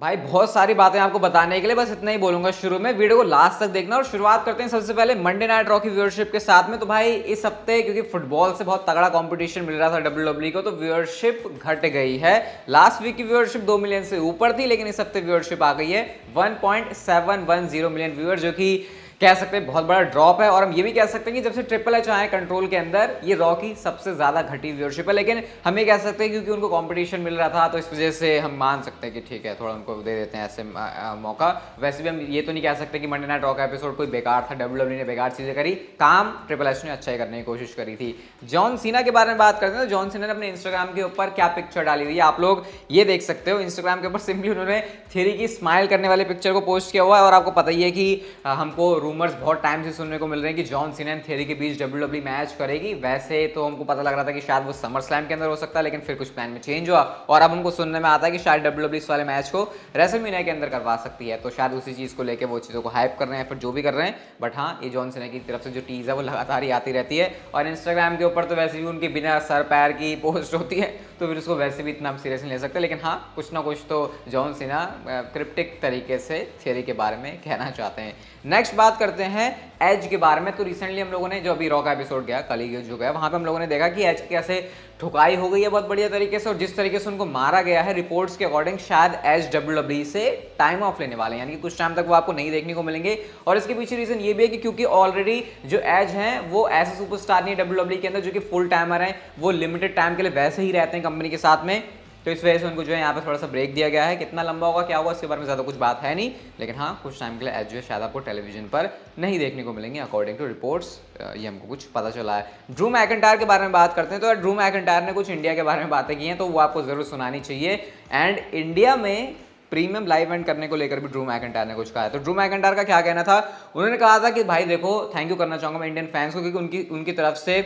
भाई बहुत सारी बातें आपको बताने के लिए, बस इतना ही बोलूंगा शुरू में, वीडियो को लास्ट तक देखना। और शुरुआत करते हैं सबसे पहले मंडे नाइट रॉ की व्यूअरशिप के साथ में। तो भाई इस हफ्ते क्योंकि फुटबॉल से बहुत तगड़ा कंपटीशन मिल रहा था डब्ल्यूडब्ल्यूई को, तो व्यूअरशिप घट गई है। लास्ट वीक की व्यूअरशिप 2 मिलियन से ऊपर थी, लेकिन इस हफ्ते व्यूअरशिप आ गई है 1.710 मिलियन व्यूअर, जो कि कह सकते हैं बहुत बड़ा ड्रॉप है। और हम ये भी कह सकते हैं कि जब से ट्रिपल एच आए कंट्रोल के अंदर, ये रॉ की सबसे ज्यादा घटी व्यूअरशिप है। लेकिन हम ये कह सकते हैं क्योंकि उनको कंपटीशन मिल रहा था, तो इस वजह से हम मान सकते हैं कि ठीक है, थोड़ा उनको दे देते हैं ऐसे मौका। वैसे भी हम ये तो नहीं कह सकते कि मंडे नाइट रॉ का एपिसोड कोई बेकार था, डब्ल्यूडब्ल्यूई ने बेकार चीजें करी, काम ट्रिपल एच ने अच्छा ही करने की कोशिश करी थी। जॉन सीना के बारे में बात करते हैं तो जॉन सीना ने अपने इंस्टाग्राम के ऊपर क्या पिक्चर डाली हुई है, आप लोग ये देख सकते हो। इंस्टाग्राम के ऊपर सिंपली उन्होंने थियरी की स्माइल करने वाले पिक्चर को पोस्ट किया हुआ है। और आपको पता ही है कि हमको रूमर्स बहुत टाइम सुनने को मिल रहे हैं कि जॉन सीना एंड थियरी के बीच डब्ल्यूडब्ल्यूई मैच करेगी। वैसे तो हमको पता लग रहा था कि शायद वो समर स्लैम के अंदर हो सकता है, लेकिन फिर कुछ प्लान में चेंज हुआ और अब हमको सुनने में आता है कि शायद डब्ल्यूडब्ल्यूई इस वाले मैच को रेसलमेनिया के अंदर करवा सकती है। तो शायद उसी चीज को लेकर वो चीजों को हाइप कर रहे हैं, फिर जो भी कर रहे हैं। बट हाँ, ये जॉन सीना की तरफ से जो टीज है वो लगातार ही आती रहती है। और इंस्टाग्राम के ऊपर तो वैसे भी उनके बिना सर पैर की पोस्ट होती है, तो फिर उसको वैसे भी इतना सीरियस नहीं ले सकते। लेकिन हाँ, कुछ ना कुछ तो जॉन सीना क्रिप्टिक तरीके से थियरी के बारे में कहना चाहते हैं। नेक्स्ट बात करते हैं एज के बारे में। तो रिसेंटली हम लोगों ने जो अभी रॉ का एपिसोड गया, कल ही जो गया, वहां पे हम लोगों ने देखा कि एज कैसे ठुकाई हो गई है बहुत बढ़िया तरीके से। और जिस तरीके से उनको मारा गया है, रिपोर्ट्स के अकॉर्डिंग शायद एज डब्ल्यूडब्ल्यूई से टाइम ऑफ लेने वाले हैं, यानी कि कुछ टाइम तक वो आपको नहीं देखने को मिलेंगे। और इसके पीछे रीजन ये भी है कि क्योंकि ऑलरेडी जो एज हैं वो ऐसे सुपरस्टार नहीं डब्ल्यूडब्ल्यूई के अंदर जो कि फुल टाइमर हैं, वो लिमिटेड टाइम के लिए वैसे ही रहते हैं कंपनी के साथ में। तो इस वजह से उनको जो है यहाँ पे थोड़ा सा ब्रेक दिया गया है। कितना लंबा होगा क्या होगा इसके बारे में ज़्यादा कुछ बात है नहीं, लेकिन हाँ, कुछ टाइम के लिए एज जो है शायद आपको टेलीविजन पर नहीं देखने को मिलेंगे अकॉर्डिंग टू रिपोर्ट्स। ये हमको कुछ पता चला है। ड्रू मैकिंटायर के बारे में बात करते हैं। तो ड्रू मैकिंटायर ने कुछ इंडिया के बारे में बातें की हैं, तो वो आपको ज़रूर सुनानी चाहिए। एंड इंडिया में प्रीमियम लाइव इवेंट करने को लेकर भी ड्रू मैकिंटायर ने कुछ कहा है। तो ड्रू मैकिंटायर का क्या कहना था, उन्होंने कहा था कि भाई देखो, थैंक यू करना चाहूँगा मैं इंडियन फैंस को, क्योंकि उनकी तरफ से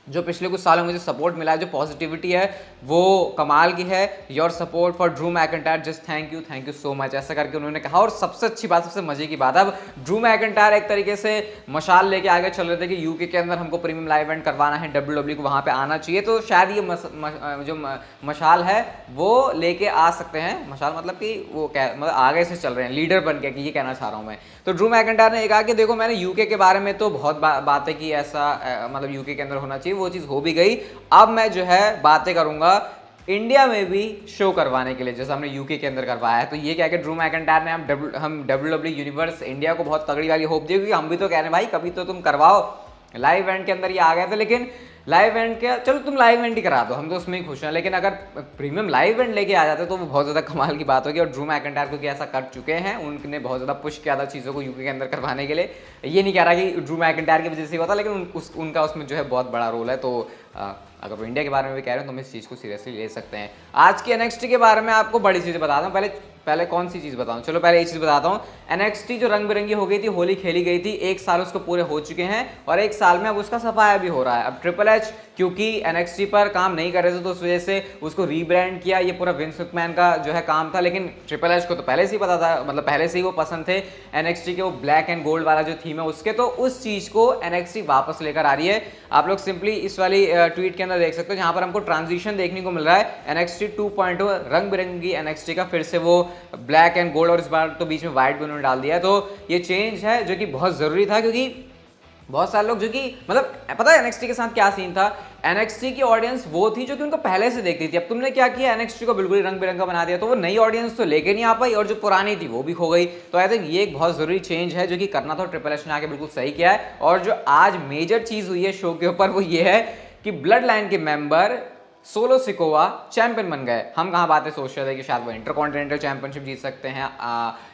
जो पिछले कुछ सालों में मुझे सपोर्ट मिला है, जो पॉजिटिविटी है वो कमाल की है। Your support for Drew McIntyre, just thank you so much, ऐसा करके उन्होंने कहा। और सबसे अच्छी बात, सबसे मजे की बात, अब ड्रू मैकिंटायर एक तरीके से मशाल लेके आगे चल रहे थे कि यूके के अंदर हमको प्रीमियम लाइव इवेंट करवाना है, डब्ल्यूडब्ल्यूई को वहाँ पे आना चाहिए। तो शायद ये जो मशाल है वो लेके आ सकते हैं। मशाल मतलब कि वो मतलब आगे से चल रहे हैं लीडर बन के, कि ये कहना चाह रहा हूँ मैं। तो ड्रू मैकिंटायर ने कहा कि देखो, मैंने यूके के बारे में तो बहुत बातें की, ऐसा मतलब यूके के अंदर होना चाहिए, वो चीज़ हो भी गई। अब मैं जो है बातें करूंगा इंडिया में भी शो करवाने के लिए, जैसे हमने यूके के अंदर करवाया है। तो ये क्या कि ड्रू मैकिंटायर ने हम डब्ल्यूडब्ल्यूई यूनिवर्स इंडिया को बहुत तगड़ी वाली होप दी, क्योंकि हम भी तो कह रहे हैं भाई कभी तो तुम करवाओ। लाइव इवेंट के अंदर ये आ गए थे, लेकिन लाइव इवेंट क्या, चलो तुम लाइव इवेंट ही करा दो, हम तो उसमें ही खुश हैं। लेकिन अगर प्रीमियम लाइव इवेंट लेके आ जाते तो वो बहुत ज़्यादा कमाल की बात होगी। और ड्रू मैकिंटायर क्योंकि ऐसा कर चुके हैं, उनने बहुत ज़्यादा पुश किया था चीज़ों को यूके के अंदर करवाने के लिए। ये नहीं कह रहा कि ड्रू मैकिंटायर की वजह से होता, लेकिन उनका उसमें जो है बहुत बड़ा रोल है। तो अगर वो इंडिया के बारे में भी कह रहे हैं तो हम इस चीज़ को सीरियसली ले सकते हैं। आज की एनएक्सटी के बारे में आपको बड़ी चीज़ें बताता हूँ। पहले कौन सी चीज़ बताऊँ, चलो पहले ये चीज़ बताता हूँ। एनएक्सटी जो रंग बिरंगी हो गई थी, होली खेली गई थी, 1 साल उसको पूरे हो चुके हैं और 1 साल में अब उसका सफाया भी हो रहा है। अब ट्रिपल एच क्योंकि एनएक्सटी पर काम नहीं कर रहे थे, तो उस वजह से उसको रीब्रांड किया। ये पूरा विंस मैकमैन का जो है काम था, लेकिन ट्रिपल एच को तो पहले से ही पता था, मतलब पहले से ही वो पसंद थे एनएक्सटी के वो ब्लैक एंड गोल्ड वाला जो थीम है उसके। तो उस चीज़ को एनएक्सटी वापस लेकर आ रही है। आप लोग सिंपली इस वाली ट्वीट के अंदर देख सकते हो, जहाँ पर हमको ट्रांजिशन देखने को मिल रहा है एनएक्सटी 2.0 रंग बिरंगी एनएक्सटी का, फिर से वो ब्लैक एंड गोल्ड और इस बार तो बीच में व्हाइट भी उन्होंने डाल दिया है। तो ये चेंज है जो कि बहुत ज़रूरी था, क्योंकि बहुत सारे लोग जो कि मतलब पता है एनएक्सटी के साथ क्या सीन था, एनएक्सटी की ऑडियंस वो थी जो कि उनको पहले से देखती थी। अब तुमने क्या किया, एनएक्सटी को बिल्कुल ही रंग बिरंगा बना दिया, तो वो नई ऑडियंस तो लेके नहीं आ पाई और जो पुरानी थी वो भी खो गई। तो आई थिंक ये एक बहुत जरूरी चेंज है जो कि करना था, ट्रिपल एच ने आके बिल्कुल सही किया है। और जो आज मेजर चीज हुई है शो के ऊपर वो ये है कि ब्लड लाइन के मेंबर सोलो सिकोवा चैंपियन बन गए। हम कहाँ बातें सोच रहे थे कि शायद वो इंटरकॉन्टिनेंटल चैंपियनशिप जीत सकते हैं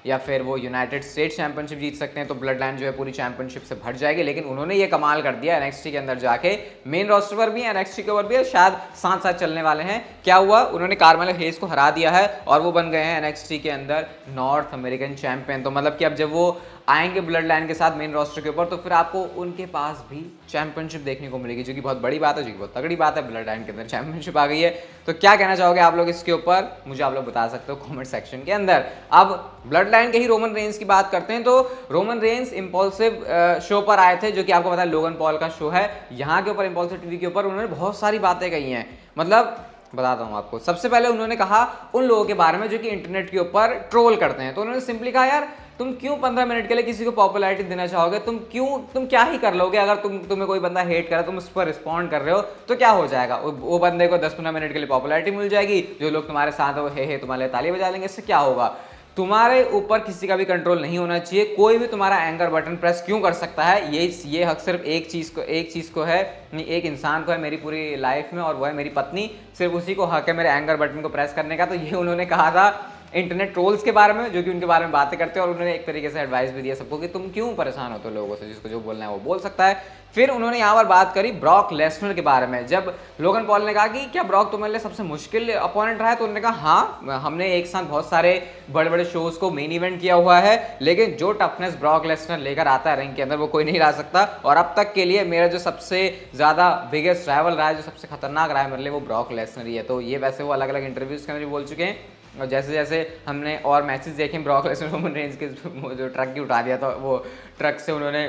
या फिर वो यूनाइटेड स्टेट्स चैंपियनशिप जीत सकते हैं, तो ब्लड लाइन जो है पूरी चैंपियनशिप से भर जाएगी। लेकिन उन्होंने ये कमाल कर दिया, एनएक्सटी के अंदर जाके मेन रोस्टर पर भी एनएक्सटी के ऊपर भी शायद साथ साथ चलने वाले हैं। क्या हुआ, उन्होंने कार्मेलो हेज को हरा दिया है और वो बन गए हैं एनएक्सटी के अंदर नॉर्थ अमेरिकन चैंपियन। तो मतलब कि अब जब वो आएंगे ब्लड लाइन के साथ मेन रोस्टर के ऊपर, तो फिर आपको उनके पास भी चैंपियनशिप देखने को मिलेगी, जो कि बहुत बड़ी बात है, जो कि बहुत तगड़ी बात है। ब्लड लाइन के अंदर चैंपियनशिप आ गई है। तो क्या कहना चाहोगे आप लोग इसके ऊपर, मुझे आप लोग बता सकते हो कमेंट सेक्शन के अंदर। अब ब्लड लाइन के ही रोमन रेंस की बात करते हैं। तो रोमन रेंस इंपल्सिव शो पर आए थे, जो कि आपको पता है लोगन पॉल का शो है। यहाँ के ऊपर इंपल्सिव टीवी के ऊपर उन्होंने बहुत सारी बातें कही हैं। मतलब बताता हूँ आपको। सबसे पहले उन्होंने कहा उन लोगों के बारे में जो कि इंटरनेट के ऊपर ट्रोल करते हैं। तो उन्होंने सिंपली कहा यार तुम क्यों 15 मिनट के लिए किसी को पॉपुलैरिटी देना चाहोगे, तुम क्या ही कर लोगे, अगर तुम्हें कोई बंदा हेट करे तुम उस पर रिस्पॉन्ड कर रहे हो तो क्या हो जाएगा, वो बंदे को 10-15 मिनट के लिए पॉपुलैरिटी मिल जाएगी, जो लोग तुम्हारे साथ है वो हे तुम्हारे ताली बजा लेंगे, इससे क्या होगा। तुम्हारे ऊपर किसी का भी कंट्रोल नहीं होना चाहिए, कोई भी तुम्हारा एंकर बटन प्रेस क्यों कर सकता है। ये हक सिर्फ एक चीज़ को है, एक इंसान को है मेरी पूरी लाइफ में, और वो है मेरी पत्नी, सिर्फ उसी को हक है मेरे एंकर बटन को प्रेस करने का। तो ये उन्होंने कहा था इंटरनेट ट्रोल्स के बारे में, जो कि उनके बारे में बातें करते हैं, और उन्होंने एक तरीके से एडवाइस भी दिया सबको कि तुम क्यों परेशान होते हो लोगों से, जिसको जो बोलना है वो बोल सकता है। फिर उन्होंने यहाँ पर बात करी ब्रॉक लेसनर के बारे में। जब लोगन पॉल ने कहा कि क्या ब्रॉक तुम्हारे लिए सबसे मुश्किल अपोनेंट रहा है, तो उन्होंने कहा हाँ, हमने एक साथ बहुत सारे बड़े बड़े शोज को मेन इवेंट किया हुआ है, लेकिन जो टफनेस ब्रॉक लेसनर लेकर आता है रिंग के अंदर वो कोई नहीं ला सकता। और अब तक के लिए मेरा जो सबसे ज़्यादा बिगेस्ट राइवल रहा है, जो सबसे खतरनाक रहा है मेरे लिए, वो ब्रॉक लेसनर ही है। तो ये वैसे वो अलग अलग इंटरव्यूज के अंदर भी बोल चुके हैं, और जैसे जैसे हमने और मैचेस देखे ब्रॉक लेसनर रोमन रेंज के जो ट्रक की उठा दिया था, वो ट्रक से उन्होंने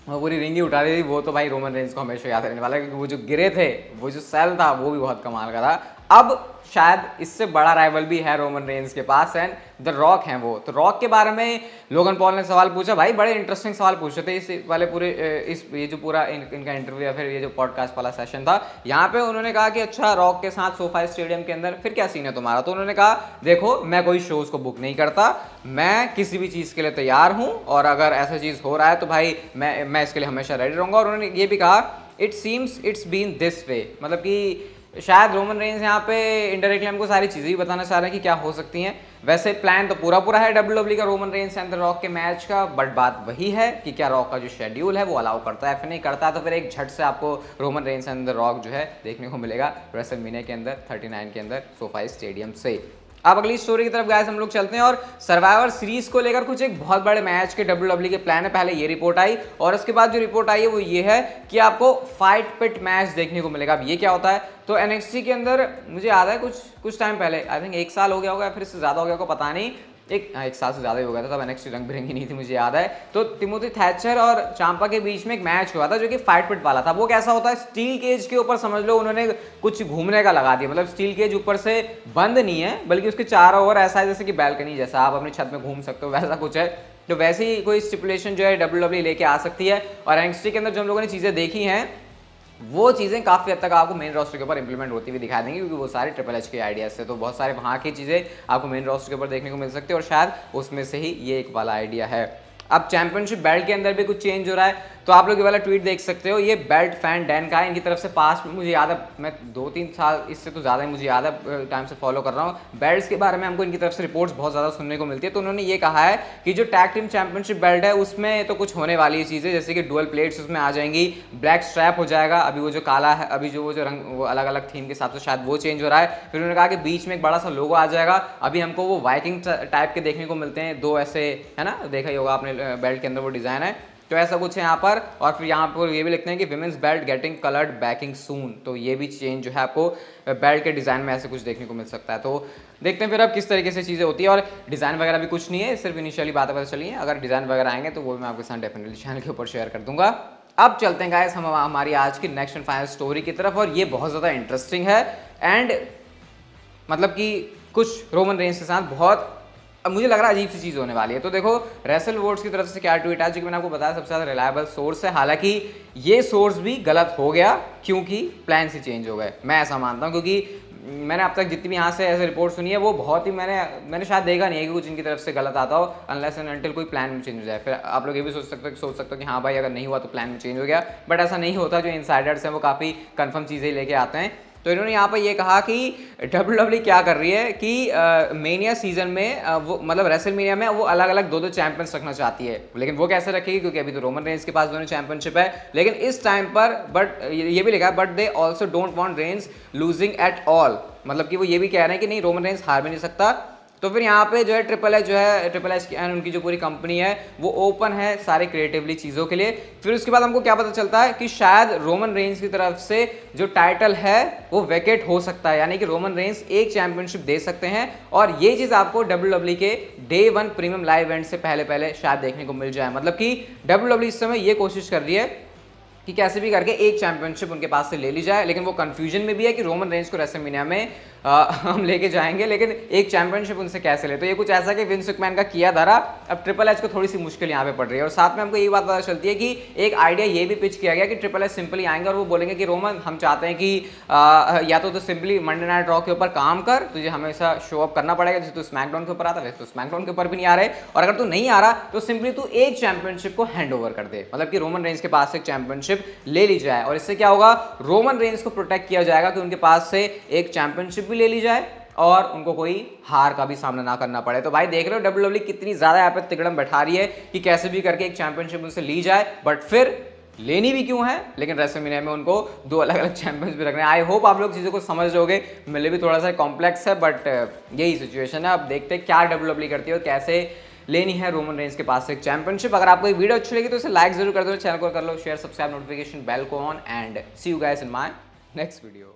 वो पूरी रिंग ही उठा दी थी, वो तो भाई रोमन रेंज को हमेशा याद रहने वाला है, क्योंकि वो जो गिरे थे, वो जो सेल था वो भी बहुत कमाल का था। अब शायद इससे बड़ा राइवल भी है रोमन रेंज के पास, एंड द रॉक हैं वो। तो रॉक के बारे में लोगन पॉल ने सवाल पूछा, भाई बड़े इंटरेस्टिंग सवाल पूछे थे इस वाले पूरे ये जो पूरा इनका इंटरव्यू या फिर ये जो पॉडकास्ट वाला सेशन था। यहाँ पे उन्होंने कहा कि अच्छा रॉक के साथ सोफा स्टेडियम के अंदर फिर क्या सीन है तुम्हारा। तो उन्होंने कहा देखो मैं कोई शोज को बुक नहीं करता, मैं किसी भी चीज़ के लिए तैयार हूँ, और अगर ऐसा चीज़ हो रहा है तो भाई मैं इसके लिए हमेशा रेडी रहूँगा। और उन्होंने ये भी कहा it seems it's been this way, मतलब कि शायद रोमन रेंज यहाँ पे इनडायरेक्टली हमको सारी चीज़ें ही बताना चाह रहे हैं कि क्या हो सकती हैं। वैसे प्लान तो पूरा है WWE का Roman Reigns and the rock के मैच का, बट बात वही है कि क्या रॉक का जो शेड्यूल है वो अलाउ करता है, फिर नहीं करता है तो फिर एक झट से आपको Roman Reigns and the rock जो है देखने को मिलेगा रेसलमेनिया के अंदर 39 के अंदर सोफा स्टेडियम से। अब अगली स्टोरी की तरफ गाइस हम लोग चलते हैं, और सर्वाइवर सीरीज को लेकर कुछ एक बहुत बड़े मैच के WWE के प्लान है। पहले ये रिपोर्ट आई, और उसके बाद जो रिपोर्ट आई है वो ये है कि आपको फाइट पिट मैच देखने को मिलेगा। अब ये क्या होता है, तो NXT के अंदर मुझे याद है कुछ टाइम पहले, आई थिंक 1 साल हो गया होगा, फिर इससे ज़्यादा हो गया होगा पता नहीं, एक साल से ज़्यादा ही हो गया था, तब NXT रंग बिरंगी नहीं थी मुझे याद है। तो टिमोथी थैचर और चांपा के बीच में एक मैच हुआ था जो कि फाइट पिट वाला था। वो कैसा होता है, स्टील केज के ऊपर समझ लो उन्होंने कुछ घूमने का लगा दिया, मतलब स्टील केज ऊपर से बंद नहीं है बल्कि उसके चारों ओर ऐसा है जैसे कि बैल्कनी जैसा, आप अपनी छत में घूम सकते हो, वैसा कुछ है। तो वैसे ही कोई स्टिपुलेशन जो है WWE लेके आ सकती है, और NXT के अंदर जो हम लोगों ने चीज़ें देखी हैं वो चीज़ें काफ़ी हद तक आपको मेन रोस्टर के ऊपर इंप्लीमेंट होती हुई दिखा देंगी, क्योंकि वो सारे ट्रिपल एच के आइडियाज़ से, तो बहुत सारे वहाँ की चीज़ें आपको मेन रोस्टर के ऊपर देखने को मिल सकती है, और शायद उसमें से ही ये एक वाला आइडिया है। अब चैंपियनशिप बेल्ट के अंदर भी कुछ चेंज हो रहा है, तो आप लोग ये वाला ट्वीट देख सकते हो, ये बेल्ट फैन डैन का है, इनकी तरफ से पास में मुझे याद है, मैं 2-3 साल इससे तो ज़्यादा ही मुझे याद है टाइम से फॉलो कर रहा हूँ, बेल्ट्स के बारे में हमको इनकी तरफ से रिपोर्ट्स बहुत ज़्यादा सुनने को मिलती है। तो उन्होंने ये कहा है कि जो टैग टीम चैंपियनशिप बेल्ट है उसमें तो कुछ होने वाली चीज़ें, जैसे कि डुअल प्लेट्स उसमें आ जाएंगी, ब्लैक स्ट्रैप हो जाएगा, अभी वो जो काला है, अभी जो रंग वो अलग अलग थीम के हिसाब से शायद वो चेंज हो रहा है। फिर उन्होंने कहा कि बीच में एक बड़ा सा लोगो आ जाएगा, अभी हमको वो वाइकिंग टाइप के देखने को मिलते हैं, 2 ऐसे है ना, देखा ही होगा आपने बेल्ट के अंदर वो डिज़ाइन है, तो ऐसा कुछ है यहाँ पर। और फिर यहाँ पर ये भी लिखते हैं कि women's belt getting coloured backing soon, तो ये भी चेंज जो है आपको बेल्ट के डिज़ाइन में ऐसे कुछ देखने को मिल सकता है। तो देखते हैं फिर अब किस तरीके से चीज़ें होती है, और डिज़ाइन वगैरह भी कुछ नहीं है, सिर्फ इनिशियली बातें पता चली हैं, अगर डिज़ाइन वगैरह आएंगे तो वो मैं आपके साथ डेफिनेटली चैनल के ऊपर शेयर कर दूंगा। अब चलते हैं गाइस हम हमारी आज की नेक्स्ट एंड फाइनल स्टोरी की तरफ, और ये बहुत ज़्यादा इंटरेस्टिंग है, एंड मतलब कि कुछ रोमन रेंज के साथ बहुत अब मुझे लग रहा है अजीब सी चीज़ होने वाली है। तो देखो रेसल वोर्ड्स की तरफ से क्या ट्वीट है, जो कि मैंने आपको बताया सबसे ज़्यादा रिलायबल सोर्स है, हालांकि ये सोर्स भी गलत हो गया क्योंकि प्लान से चेंज हो गए, मैं ऐसा मानता हूँ, क्योंकि मैंने अब तक जितनी भी यहाँ से ऐसे रिपोर्ट सुनी है वो बहुत ही मैंने शायद देखा नहीं है कि कुछ इनकी तरफ से गलत आता हो, अनलेस एंड अनटिल कोई प्लान में चेंज हो जाए। फिर आप लोग ये भी सोच सकते हो कि हाँ भाई अगर नहीं हुआ तो प्लान में चेंज हो गया, बट ऐसा नहीं होता। जो इनसाइडर्स हैं वो काफ़ी कंफर्म चीज़ें लेके आते हैं। तो इन्होंने यहाँ पर ये कहा कि WWE क्या कर रही है कि मेनिया सीजन में वो मतलब रेसलमेनिया में वो अलग अलग 2-2 चैंपियंस रखना चाहती है, लेकिन वो कैसे रखेगी, क्योंकि अभी तो रोमन रेंज के पास दोनों चैंपियनशिप है, लेकिन इस टाइम पर बट ये भी लिखा है but they also don't want range losing at all, मतलब कि वो ये भी कह रहे हैं कि नहीं रोमन रेंज हार भी नहीं सकता। तो फिर यहाँ पे जो है ट्रिपल एच की उनकी जो पूरी कंपनी है वो ओपन है सारे क्रिएटिवली चीज़ों के लिए। फिर उसके बाद हमको क्या पता चलता है कि शायद रोमन रेंज की तरफ से जो टाइटल है वो वैकेट हो सकता है, यानी कि रोमन रेंज एक चैंपियनशिप दे सकते हैं, और ये चीज़ आपको WWE के Day 1 प्रीमियम लाइव इवेंट से पहले शायद देखने को मिल जाए। मतलब कि WWE इस समय ये कोशिश कर रही है कि कैसे भी करके एक चैंपियनशिप उनके पास से ले ली जाए। लेकिन वो कंफ्यूजन में भी है कि रोमन रेंज को रेसलमेनिया में हम लेके जाएंगे, लेकिन एक चैंपियनशिप उनसे कैसे ले। तो ये कुछ ऐसा कि विंस मैकमैन का किया धरा, अब ट्रिपल एच को थोड़ी सी मुश्किल यहाँ पे पड़ रही है। और साथ में हमको ये बात पता चलती है कि एक आइडिया ये भी पिच किया गया कि ट्रिपल एच सिंपली आएंगे और वो बोलेंगे कि रोमन हम चाहते हैं कि या तो सिंपली मंडे नाइट रॉ के ऊपर काम कर, तुझे हमेशा शो अप करना पड़ेगा, जैसे तू स्मैकडाउन के ऊपर आता है वैसे तो स्मैकडाउन के ऊपर भी नहीं आ रहे, और अगर तू नहीं आ रहा तो सिंपली तू एक चैंपियनशिप को हैंड ओवर कर दे, मतलब कि रोमन रेंज के पास से एक चैंपियनशिप ले ली जाए। और इससे क्या होगा, रोमन रेंज को प्रोटेक्ट किया जाएगा कि उनके पास से एक चैंपियनशिप भी ले ली जाए और उनको कोई हार का भी सामना ना करना पड़े। तो भाई देख रहे हो WWE कितनी ज्यादा यहाँ पे तिकड़म बैठा रही है कि कैसे भी करके एक चैंपियनशिप उनसे ली जाए, बट फिर लेनी भी क्यों है, लेकिन रेसलमेनिया में उनको दो अलग अलग चैंपियंस भी रखने हैं। आई होप आप लोग चीज़ों को समझ लोगे, मेरे भी थोड़ा सा कॉम्प्लेक्स है, बट यही सिचुएशन है। अब देखते हैं क्या WWE करती है और कैसे लेनी है रोमन रेंज के पास से एक चैंपियनशिप। अगर आपको ये वीडियो अच्छी लगी तो इसे लाइक जरूर कर दो, चैनल को कर लो शेयर, सब्सक्राइब, नोटिफिकेशन बेल को on, and see you guys in my next video.